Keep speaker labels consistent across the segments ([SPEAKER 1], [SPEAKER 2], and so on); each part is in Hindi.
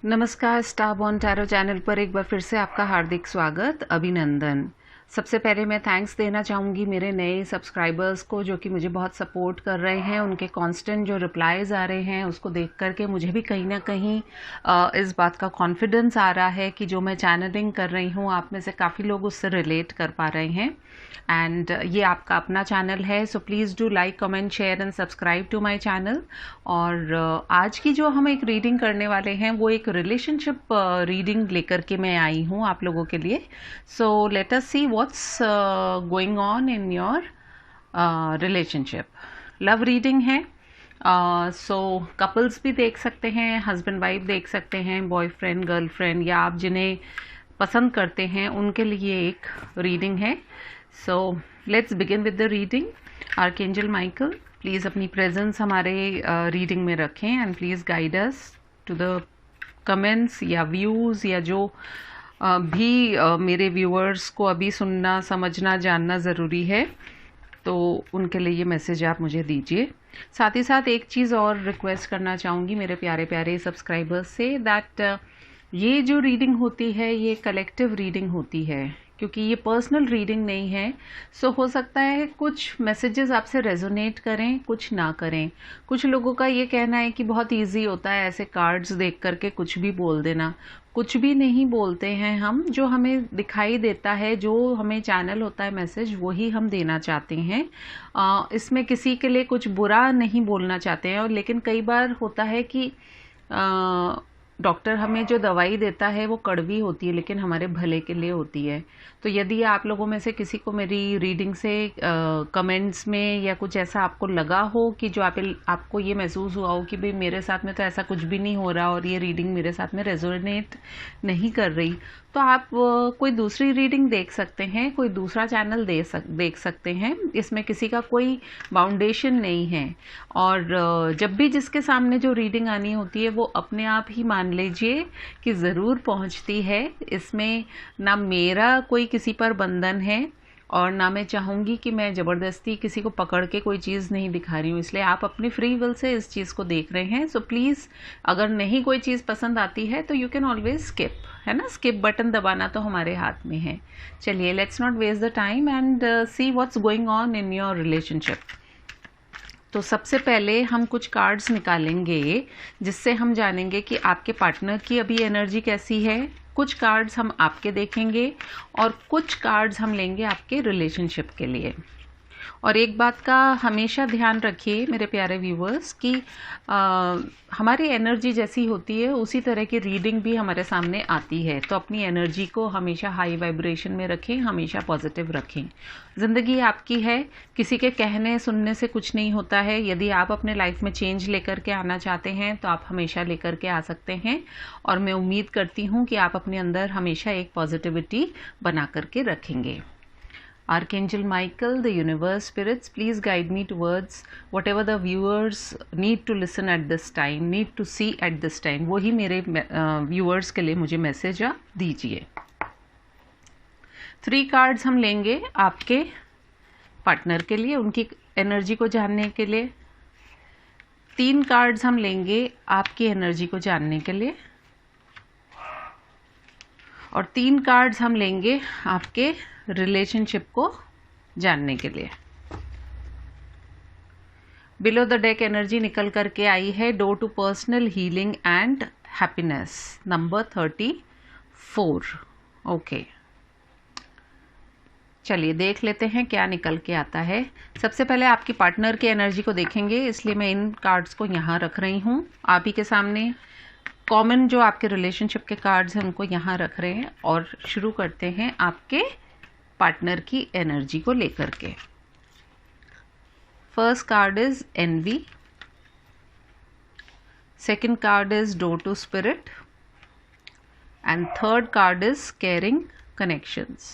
[SPEAKER 1] नमस्कार, स्टार बॉर्न टैरो चैनल पर एक बार फिर से आपका हार्दिक स्वागत, अभिनंदन। सबसे पहले मैं थैंक्स देना चाहूँगी मेरे नए सब्सक्राइबर्स को जो कि मुझे बहुत सपोर्ट कर रहे हैं। उनके कांस्टेंट जो रिप्लाईज़ आ रहे हैं उसको देख कर के मुझे भी कहीं ना कहीं इस बात का कॉन्फिडेंस आ रहा है कि जो मैं चैनलिंग कर रही हूँ आप में से काफ़ी लोग उससे रिलेट कर पा रहे हैं। एंड ये आपका अपना चैनल है, so please do like, comment, share and subscribe to my channel. और आज की जो हम एक रीडिंग करने वाले हैं वो एक रिलेशनशिप रीडिंग लेकर के मैं आई हूँ आप लोगों के लिए। So let us C what's going on in your relationship. Love reading है, सो कपल्स भी देख सकते हैं, हस्बैंड वाइफ देख सकते हैं, बॉयफ्रेंड गर्लफ्रेंड, या आप जिन्हें पसंद करते हैं उनके लिए एक रीडिंग है। So let's begin with the reading. Archangel Michael please अपनी प्रेजेंस हमारे रीडिंग में रखें and please guide us to the comments या व्यूज़ या जो भी मेरे व्यूअर्स को अभी सुनना, समझना, जानना ज़रूरी है, तो उनके लिए ये मैसेज आप मुझे दीजिए। साथ ही साथ एक चीज़ और रिक्वेस्ट करना चाहूँगी मेरे प्यारे प्यारे सब्सक्राइबर्स से, दैट ये जो रीडिंग होती है ये कलेक्टिव रीडिंग होती है, क्योंकि ये पर्सनल रीडिंग नहीं है। सो हो सकता है कुछ मैसेजेस आपसे रेजोनेट करें, कुछ ना करें। कुछ लोगों का ये कहना है कि बहुत इजी होता है ऐसे कार्ड्स देख करके कुछ भी बोल देना। कुछ भी नहीं बोलते हैं हम, जो हमें दिखाई देता है, जो हमें चैनल होता है मैसेज, वही हम देना चाहते हैं। इसमें किसी के लिए कुछ बुरा नहीं बोलना चाहते हैं। और लेकिन कई बार होता है कि डॉक्टर हमें जो दवाई देता है वो कड़वी होती है लेकिन हमारे भले के लिए होती है। तो यदि आप लोगों में से किसी को मेरी रीडिंग से कमेंट्स में या कुछ ऐसा आपको लगा हो कि जो आपको ये महसूस हुआ हो कि भाई मेरे साथ में तो ऐसा कुछ भी नहीं हो रहा और ये रीडिंग मेरे साथ में रेजोनेट नहीं कर रही, तो आप कोई दूसरी रीडिंग देख सकते हैं, कोई दूसरा चैनल देख सकते हैं। इसमें किसी का कोई बाउंडेशन नहीं है। और जब भी जिसके सामने जो रीडिंग आनी होती है वो अपने आप ही मान लीजिए कि ज़रूर पहुंचती है। इसमें ना मेरा कोई किसी पर बंधन है और ना मैं चाहूँगी कि मैं ज़बरदस्ती किसी को पकड़ के कोई चीज़ नहीं दिखा रही हूँ। इसलिए आप अपनी फ्री विल से इस चीज़ को देख रहे हैं। सो प्लीज़, अगर नहीं कोई चीज़ पसंद आती है तो यू कैन ऑलवेज स्किप, है ना। स्किप बटन दबाना तो हमारे हाथ में है। चलिए, let's not waste the time and see what's going on in your relationship. तो सबसे पहले हम कुछ कार्ड्स निकालेंगे जिससे हम जानेंगे कि आपके पार्टनर की अभी एनर्जी कैसी है। कुछ कार्ड्स हम आपके देखेंगे और कुछ कार्ड्स हम लेंगे आपके रिलेशनशिप के लिए। और एक बात का हमेशा ध्यान रखिए मेरे प्यारे व्यूवर्स कि हमारी एनर्जी जैसी होती है उसी तरह की रीडिंग भी हमारे सामने आती है। तो अपनी एनर्जी को हमेशा हाई वाइब्रेशन में रखें, हमेशा पॉजिटिव रखें। ज़िंदगी आपकी है, किसी के कहने सुनने से कुछ नहीं होता है। यदि आप अपने लाइफ में चेंज लेकर के आना चाहते हैं तो आप हमेशा लेकर के आ सकते हैं। और मैं उम्मीद करती हूँ कि आप अपने अंदर हमेशा एक पॉजिटिविटी बना करके रखेंगे। Archangel Michael, the universe spirits, please guide me towards whatever the viewers need to listen at this time, need to see at this time. वही मेरे viewers के लिए मुझे मैसेज दीजिए। 3 कार्ड्स हम लेंगे आपके पार्टनर के लिए, उनकी एनर्जी को जानने के लिए। 3 कार्ड्स हम लेंगे आपकी एनर्जी को जानने के लिए। और 3 कार्ड्स हम लेंगे आपके रिलेशनशिप को जानने के लिए। बिलो द डेक एनर्जी निकल करके आई है door to personal healing and happiness, number 34। Okay, चलिए देख लेते हैं क्या निकल के आता है। सबसे पहले आपकी पार्टनर की एनर्जी को देखेंगे, इसलिए मैं इन कार्ड्स को यहाँ रख रही हूँ आप ही के सामने। कॉमन जो आपके रिलेशनशिप के कार्ड्स हैं उनको यहाँ रख रहे हैं और शुरू करते हैं आपके पार्टनर की एनर्जी को लेकर के। First card is envy, second card is door to spirit and third card is caring connections.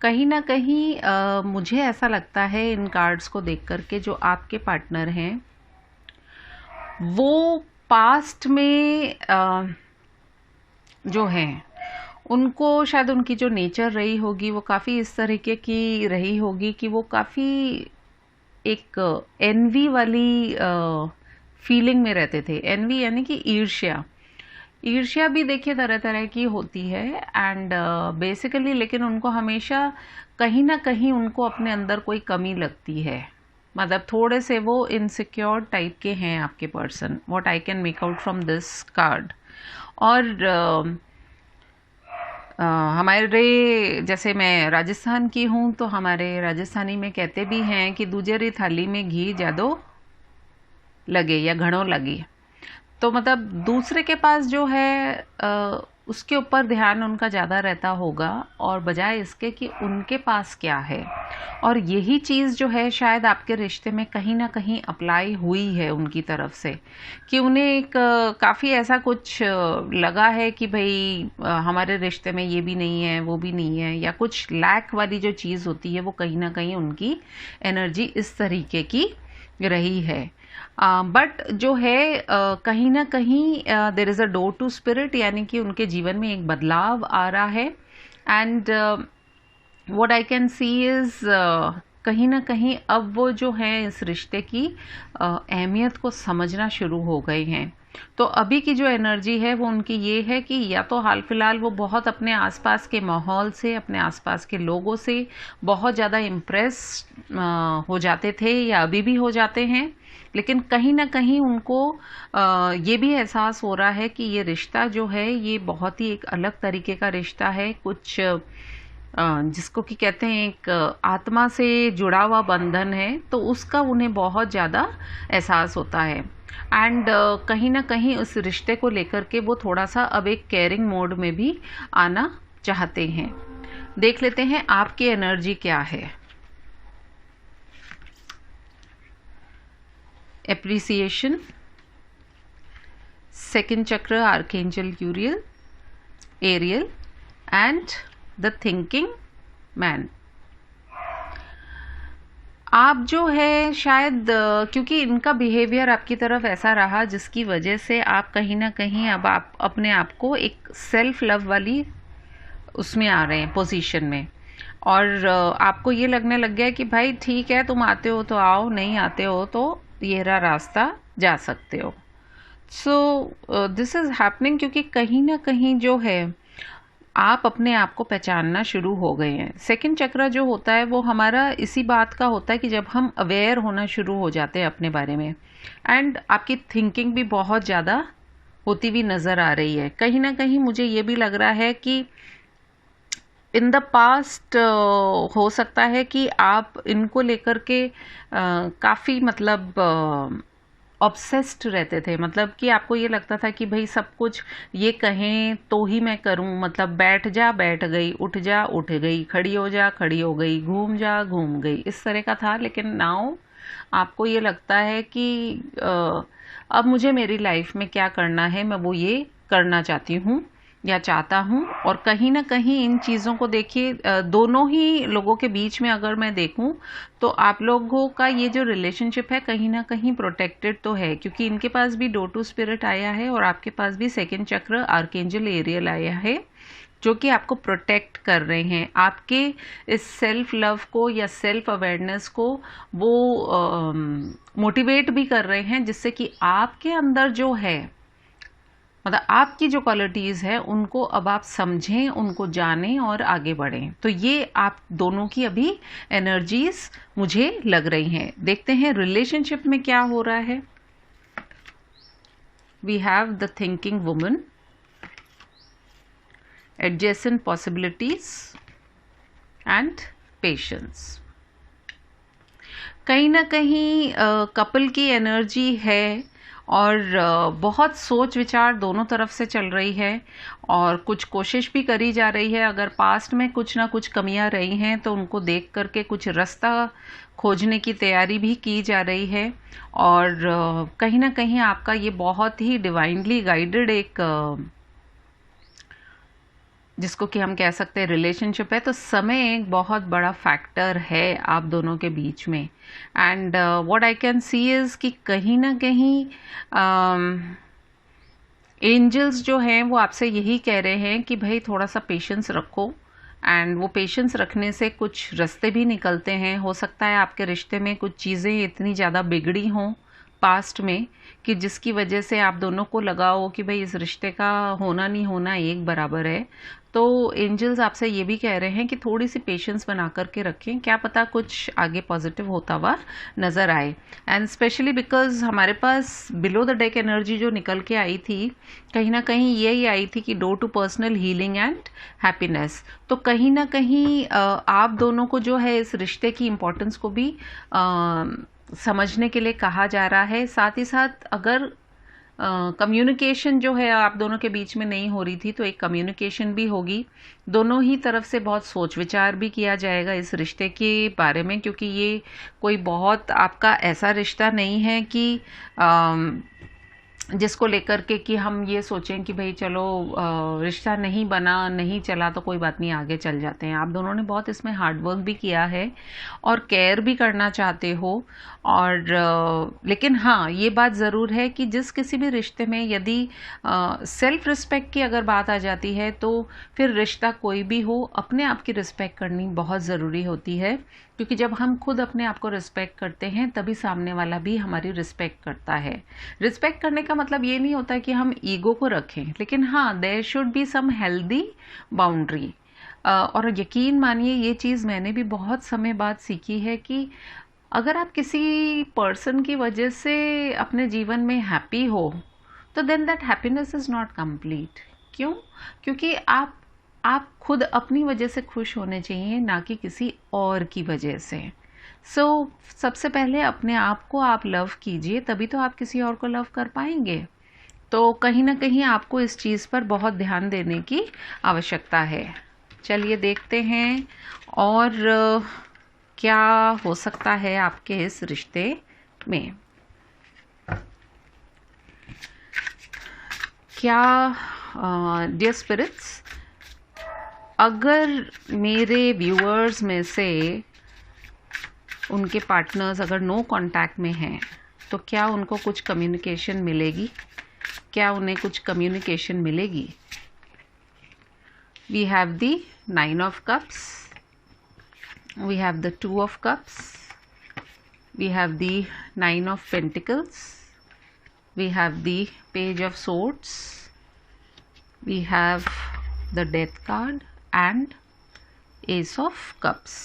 [SPEAKER 1] कहीं ना कहीं मुझे ऐसा लगता है इन कार्ड्स को देख करके जो आपके पार्टनर हैं वो पास्ट में जो हैं उनको शायद उनकी जो नेचर रही होगी वो काफ़ी इस तरीके की रही होगी कि वो काफ़ी एक एनवी वाली फीलिंग में रहते थे। एनवी यानी कि ईर्ष्या। ईर्ष्या भी देखिए तरह तरह की होती है एंड बेसिकली, लेकिन उनको हमेशा कहीं ना कहीं उनको अपने अंदर कोई कमी लगती है, मतलब थोड़े से वो इनसिक्योर टाइप के हैं आपके person, what I can make out from this card. और हमारे, जैसे मैं राजस्थान की हूँ तो हमारे राजस्थानी में कहते भी हैं कि दूजेरी थाली में घी ज्यादा लगे या घड़ों लगे। तो मतलब दूसरे के पास जो है उसके ऊपर ध्यान उनका ज़्यादा रहता होगा, और बजाय इसके कि उनके पास क्या है। और यही चीज़ जो है शायद आपके रिश्ते में कहीं ना कहीं अप्लाई हुई है उनकी तरफ से, कि उन्हें एक काफ़ी ऐसा कुछ लगा है कि भाई हमारे रिश्ते में ये भी नहीं है, वो भी नहीं है, या कुछ लैक वाली जो चीज़ होती है वो कहीं ना कहीं उनकी एनर्जी इस तरीके की रही है। बट जो है कहीं ना कहीं there is a door to spirit, यानी कि उनके जीवन में एक बदलाव आ रहा है। And what I can see is कहीं ना कहीं अब वो जो है इस रिश्ते की अहमियत को समझना शुरू हो गए हैं। तो अभी की जो एनर्जी है वो उनकी ये है कि या तो हाल फिलहाल वो बहुत अपने आसपास के माहौल से, अपने आसपास के लोगों से बहुत ज़्यादा इम्प्रेस हो जाते थे, या अभी भी हो जाते हैं, लेकिन कहीं ना कहीं उनको ये भी एहसास हो रहा है कि ये रिश्ता जो है ये बहुत ही एक अलग तरीके का रिश्ता है, कुछ जिसको कि कहते हैं एक आत्मा से जुड़ा हुआ बंधन है, तो उसका उन्हें बहुत ज़्यादा एहसास होता है। एंड कहीं ना कहीं उस रिश्ते को लेकर के वो थोड़ा सा अब एक केयरिंग मोड में भी आना चाहते हैं। देख लेते हैं आपकी एनर्जी क्या है। Appreciation, second chakra archangel Uriel, Ariel and the thinking man. आप जो है शायद क्योंकि इनका बिहेवियर आपकी तरफ ऐसा रहा जिसकी वजह से आप कहीं ना कहीं अब आप अपने आप को एक सेल्फ लव वाली उसमें आ रहे हैं पोजीशन में, और आपको ये लगने लग गया कि भाई ठीक है, तुम आते हो तो आओ, नहीं आते हो तो ये रहा रास्ता, जा सकते हो। सो दिस इज़ हैपनिंग, क्योंकि कहीं ना कहीं जो है आप अपने आप को पहचानना शुरू हो गए हैं। सेकंड चक्र जो होता है वो हमारा इसी बात का होता है कि जब हम अवेयर होना शुरू हो जाते हैं अपने बारे में, एंड आपकी थिंकिंग भी बहुत ज़्यादा होती हुई नज़र आ रही है। कहीं ना कहीं मुझे ये भी लग रहा है कि इन द पास्ट हो सकता है कि आप इनको लेकर के काफ़ी मतलब ऑब्सेस्ड रहते थे, मतलब कि आपको ये लगता था कि भाई सब कुछ ये कहें तो ही मैं करूं, मतलब बैठ जा बैठ गई, उठ जा उठ गई, खड़ी हो जा खड़ी हो गई, घूम जा घूम गई, इस तरह का था। लेकिन नाउ आपको ये लगता है कि अब मुझे मेरी लाइफ में क्या करना है, मैं वो ये करना चाहती हूँ या चाहता हूँ। और कहीं ना कहीं इन चीज़ों को देखिए दोनों ही लोगों के बीच में अगर मैं देखूँ तो आप लोगों का ये जो रिलेशनशिप है कहीं ना कहीं प्रोटेक्टेड तो है, क्योंकि इनके पास भी डोर टू स्पिरिट आया है और आपके पास भी सेकंड चक्र आर्कएंजल एरियल आया है, जो कि आपको प्रोटेक्ट कर रहे हैं। आपके इस सेल्फ लव को या सेल्फ अवेयरनेस को वो मोटिवेट भी कर रहे हैं, जिससे कि आपके अंदर जो है, मतलब आपकी जो क्वालिटीज़ है उनको अब आप समझें, उनको जानें और आगे बढ़ें। तो ये आप दोनों की अभी एनर्जीज मुझे लग रही हैं। देखते हैं रिलेशनशिप में क्या हो रहा है। We have the thinking woman, adjacent possibilities and patience. कहीं ना कहीं कपल की एनर्जी है और बहुत सोच विचार दोनों तरफ से चल रही है, और कुछ कोशिश भी करी जा रही है। अगर पास्ट में कुछ ना कुछ कमियां रही हैं तो उनको देख करके कुछ रास्ता खोजने की तैयारी भी की जा रही है। और कहीं ना कहीं आपका ये बहुत ही डिवाइनली गाइडेड एक जिसको कि हम कह सकते हैं रिलेशनशिप है। तो समय एक बहुत बड़ा फैक्टर है आप दोनों के बीच में। And what I can see is कि कहीं ना कहीं एंजल्स जो हैं वो आपसे यही कह रहे हैं कि भाई थोड़ा सा पेशेंस रखो, एंड वो पेशेंस रखने से कुछ रास्ते भी निकलते हैं। हो सकता है आपके रिश्ते में कुछ चीज़ें इतनी ज़्यादा बिगड़ी हों पास्ट में कि जिसकी वजह से आप दोनों को लगा हो कि भाई इस रिश्ते का होना नहीं होना एक बराबर है, तो एंजल्स आपसे ये भी कह रहे हैं कि थोड़ी सी पेशेंस बना करके रखें, क्या पता कुछ आगे पॉजिटिव होता हुआ नज़र आए। एंड स्पेशली बिकॉज हमारे पास बिलो द डेक एनर्जी जो निकल के आई थी, कहीं ना कहीं यही आई थी कि door to personal healing and happiness. तो कहीं ना कहीं आप दोनों को जो है इस रिश्ते की इम्पोर्टेंस को भी समझने के लिए कहा जा रहा है। साथ ही साथ अगर कम्युनिकेशन जो है आप दोनों के बीच में नहीं हो रही थी, तो एक कम्युनिकेशन भी होगी। दोनों ही तरफ से बहुत सोच विचार भी किया जाएगा इस रिश्ते के बारे में, क्योंकि ये कोई बहुत आपका ऐसा रिश्ता नहीं है कि जिसको लेकर के कि हम ये सोचें कि भाई चलो रिश्ता नहीं बना, नहीं चला तो कोई बात नहीं, आगे चल जाते हैं। आप दोनों ने बहुत इसमें हार्डवर्क भी किया है और केयर भी करना चाहते हो। और लेकिन हाँ, ये बात ज़रूर है कि जिस किसी भी रिश्ते में यदि सेल्फ रिस्पेक्ट की अगर बात आ जाती है, तो फिर रिश्ता कोई भी हो, अपने आप की रिस्पेक्ट करनी बहुत ज़रूरी होती है। क्योंकि जब हम खुद अपने आप को रिस्पेक्ट करते हैं, तभी सामने वाला भी हमारी रिस्पेक्ट करता है। रिस्पेक्ट करने का मतलब ये नहीं होता कि हम ईगो को रखें, लेकिन हाँ, there should be some healthy boundary. और यकीन मानिए, ये चीज़ मैंने भी बहुत समय बाद सीखी है कि अगर आप किसी पर्सन की वजह से अपने जीवन में हैप्पी हो, तो then that happiness is not complete. क्यों? क्योंकि आप खुद अपनी वजह से खुश होने चाहिए, ना कि किसी और की वजह से। सबसे पहले अपने आप को आप लव कीजिए, तभी तो आप किसी और को लव कर पाएंगे। तो कहीं ना कहीं आपको इस चीज़ पर बहुत ध्यान देने की आवश्यकता है। चलिए देखते हैं और क्या हो सकता है आपके इस रिश्ते में। क्या डियर स्पिरिट्स, अगर मेरे व्यूअर्स में से उनके पार्टनर्स अगर नो कांटेक्ट में हैं, तो क्या उनको कुछ कम्युनिकेशन मिलेगी? क्या उन्हें कुछ कम्युनिकेशन मिलेगी? We have the 9 of Cups, we have the 2 of Cups, we have the 9 of Pentacles, we have the Page of Swords, we have the Death card and Ace of Cups।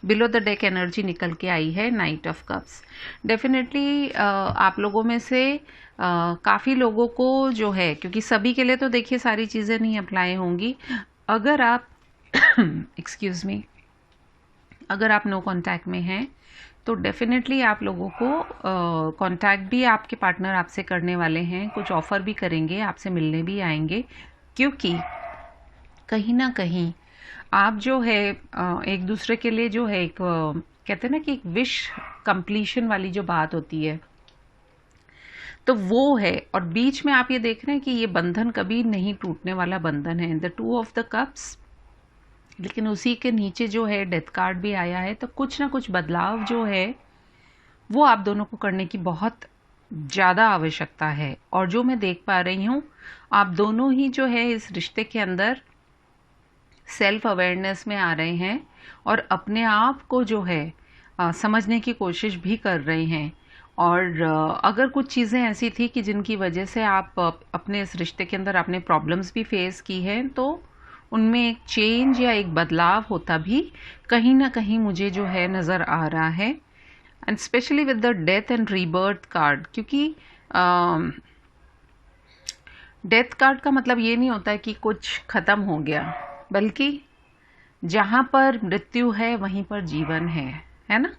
[SPEAKER 1] Below the deck energy निकल के आई है नाइट ऑफ कप्स। डेफिनेटली आप लोगों में से काफ़ी लोगों को जो है, क्योंकि सभी के लिए तो देखिए सारी चीज़ें नहीं अप्लाई होंगी। अगर आप एक्सक्यूज़ मी, अगर आप नो कांटेक्ट में हैं, तो डेफिनेटली आप लोगों को कांटेक्ट भी आपके पार्टनर आपसे करने वाले हैं, कुछ ऑफ़र भी करेंगे, आपसे मिलने भी आएंगे। क्योंकि कहीं ना कहीं आप जो है एक दूसरे के लिए जो है एक कहते हैं ना कि एक विश कंप्लीशन वाली जो बात होती है, तो वो है। और बीच में आप ये देख रहे हैं कि ये बंधन कभी नहीं टूटने वाला बंधन है, द 2 of the Cups। लेकिन उसी के नीचे जो है डेथ कार्ड भी आया है, तो कुछ ना कुछ बदलाव जो है वो आप दोनों को करने की बहुत ज़्यादा आवश्यकता है। और जो मैं देख पा रही हूँ, आप दोनों ही जो है इस रिश्ते के अंदर सेल्फ अवेयरनेस में आ रहे हैं और अपने आप को जो है समझने की कोशिश भी कर रहे हैं। और अगर कुछ चीज़ें ऐसी थी कि जिनकी वजह से आप अपने इस रिश्ते के अंदर आपने प्रॉब्लम्स भी फेस की हैं, तो उनमें एक चेंज या एक बदलाव होता भी कहीं ना कहीं मुझे जो है नज़र आ रहा है। And specially with the death and rebirth card, क्योंकि डेथ कार्ड का मतलब ये नहीं होता है कि कुछ ख़त्म हो गया, बल्कि जहाँ पर मृत्यु है वहीं पर जीवन है ना।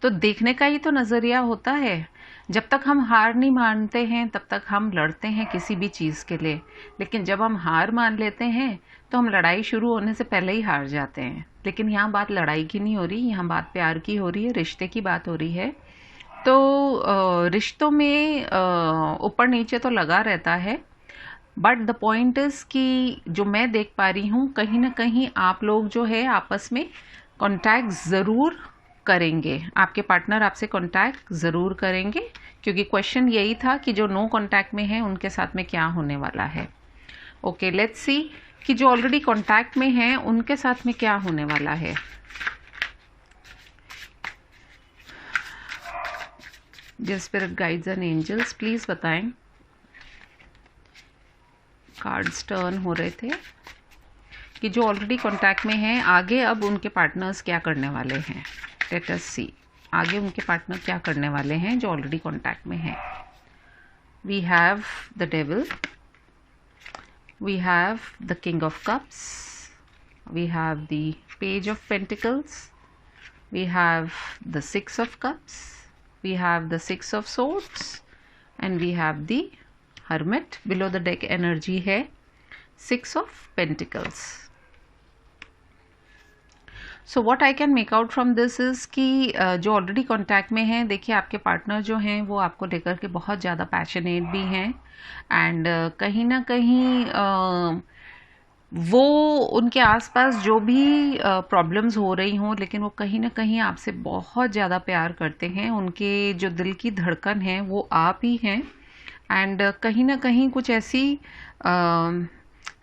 [SPEAKER 1] तो देखने का ही तो नज़रिया होता है। जब तक हम हार नहीं मानते हैं, तब तक हम लड़ते हैं किसी भी चीज़ के लिए। लेकिन जब हम हार मान लेते हैं, तो हम लड़ाई शुरू होने से पहले ही हार जाते हैं। लेकिन यहाँ बात लड़ाई की नहीं हो रही, यहाँ बात प्यार की हो रही है, रिश्ते की बात हो रही है। तो रिश्तों में ऊपर नीचे तो लगा रहता है, बट द पॉइंट इज़ कि जो मैं देख पा रही हूँ, कहीं ना कहीं आप लोग जो है आपस में कांटेक्ट ज़रूर करेंगे। आपके पार्टनर आपसे कांटेक्ट ज़रूर करेंगे, क्योंकि क्वेश्चन यही था कि जो नो कांटेक्ट में है उनके साथ में क्या होने वाला है। ओके, लेट्स सी कि जो ऑलरेडी कांटेक्ट में हैं उनके साथ में क्या होने वाला है। Dear spirit guides and angels please बताएं। कार्ड्स टर्न हो रहे थे कि जो ऑलरेडी कांटेक्ट में हैं आगे अब उनके पार्टनर्स क्या करने वाले हैं। लेट अस सी आगे उनके पार्टनर क्या करने वाले हैं जो ऑलरेडी कांटेक्ट में हैं। We have the devil, we have the king of cups, we have the page of pentacles, we have the six of cups, we have the six of swords and we have the hermit. Below the deck energy है six of pentacles. So what I can make out from this is कि जो ऑलरेडी कॉन्टैक्ट में हैं, देखिए आपके पार्टनर जो हैं वो आपको लेकर के बहुत ज़्यादा पैशनेट भी हैं एंड कहीं ना कहीं वो उनके आसपास जो भी प्रॉब्लम्स हो रही हों लेकिन वो कहीं ना कहीं आपसे बहुत ज़्यादा प्यार करते हैं। उनके जो दिल की धड़कन है वो आप ही हैं एंड कहीं ना कहीं कुछ ऐसी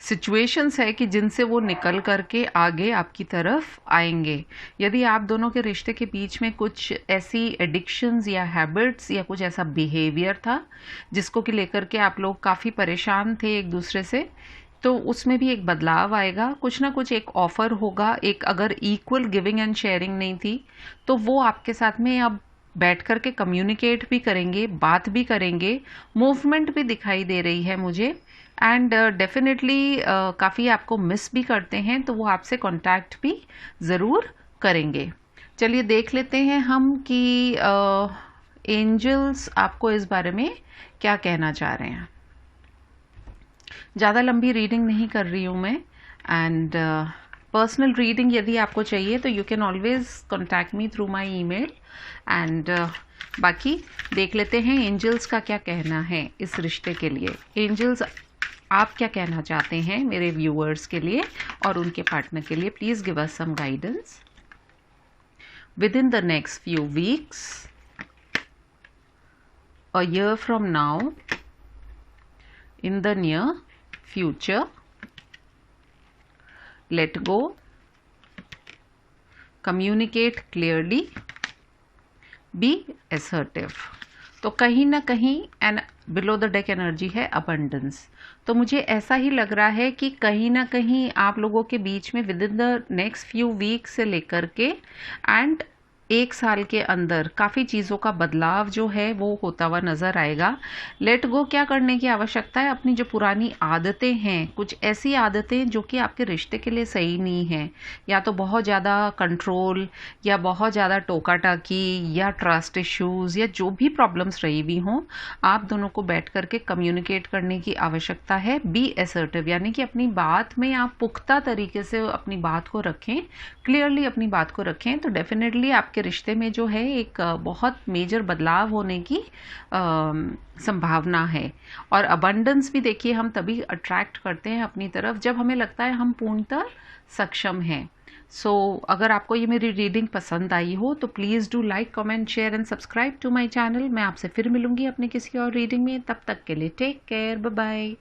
[SPEAKER 1] सिचुएशंस है कि जिनसे वो निकल करके आगे आपकी तरफ आएंगे। यदि आप दोनों के रिश्ते के बीच में कुछ ऐसी एडिक्शंस या हैबिट्स या कुछ ऐसा बिहेवियर था जिसको कि लेकर के आप लोग काफ़ी परेशान थे एक दूसरे से, तो उसमें भी एक बदलाव आएगा। कुछ ना कुछ एक ऑफ़र होगा। एक अगर इक्वल गिविंग एंड शेयरिंग नहीं थी तो वो आपके साथ में अब बैठ कर के कम्युनिकेट भी करेंगे, बात भी करेंगे, मूवमेंट भी दिखाई दे रही है मुझे एंड डेफिनेटली काफ़ी आपको मिस भी करते हैं तो वो आपसे कांटेक्ट भी ज़रूर करेंगे। चलिए देख लेते हैं हम कि एंजल्स आपको इस बारे में क्या कहना चाह रहे हैं। ज़्यादा लंबी रीडिंग नहीं कर रही हूँ मैं एंड पर्सनल रीडिंग यदि आपको चाहिए तो you can always contact me through my email and बाकी देख लेते हैं एंजल्स का क्या कहना है इस रिश्ते के लिए। एंजल्स आप क्या कहना चाहते हैं मेरे व्यूअर्स के लिए और उनके पार्टनर के लिए। Please give us some guidance within the next few weeks, a year from now, in the near future. Let go, communicate clearly, be assertive. तो कहीं ना कहीं and below the deck energy है अबंडेंस। तो मुझे ऐसा ही लग रहा है कि कहीं ना कहीं आप लोगों के बीच में within the next few week से लेकर के एंड एक साल के अंदर काफ़ी चीज़ों का बदलाव जो है वो होता हुआ नज़र आएगा। लेट गो क्या करने की आवश्यकता है? अपनी जो पुरानी आदतें हैं, कुछ ऐसी आदतें जो कि आपके रिश्ते के लिए सही नहीं हैं, या तो बहुत ज़्यादा कंट्रोल या बहुत ज़्यादा टोका टाकी या ट्रस्ट इश्यूज़ या जो भी प्रॉब्लम्स रही हुई हों, आप दोनों को बैठ करके कम्युनिकेट करने की आवश्यकता है। बी असर्टिव, यानी कि अपनी बात में आप पुख्ता तरीके से अपनी बात को रखें, क्लियरली अपनी बात को रखें, तो डेफिनेटली आपके रिश्ते में जो है एक बहुत मेजर बदलाव होने की संभावना है। और अबंडेंस भी देखिए हम तभी अट्रैक्ट करते हैं अपनी तरफ जब हमें लगता है हम पूर्णतः सक्षम हैं। सो अगर आपको ये मेरी रीडिंग पसंद आई हो तो please do like, comment, share and subscribe to my channel. मैं आपसे फिर मिलूंगी अपने किसी और रीडिंग में। तब तक के लिए टेक केयर, बाय बाय।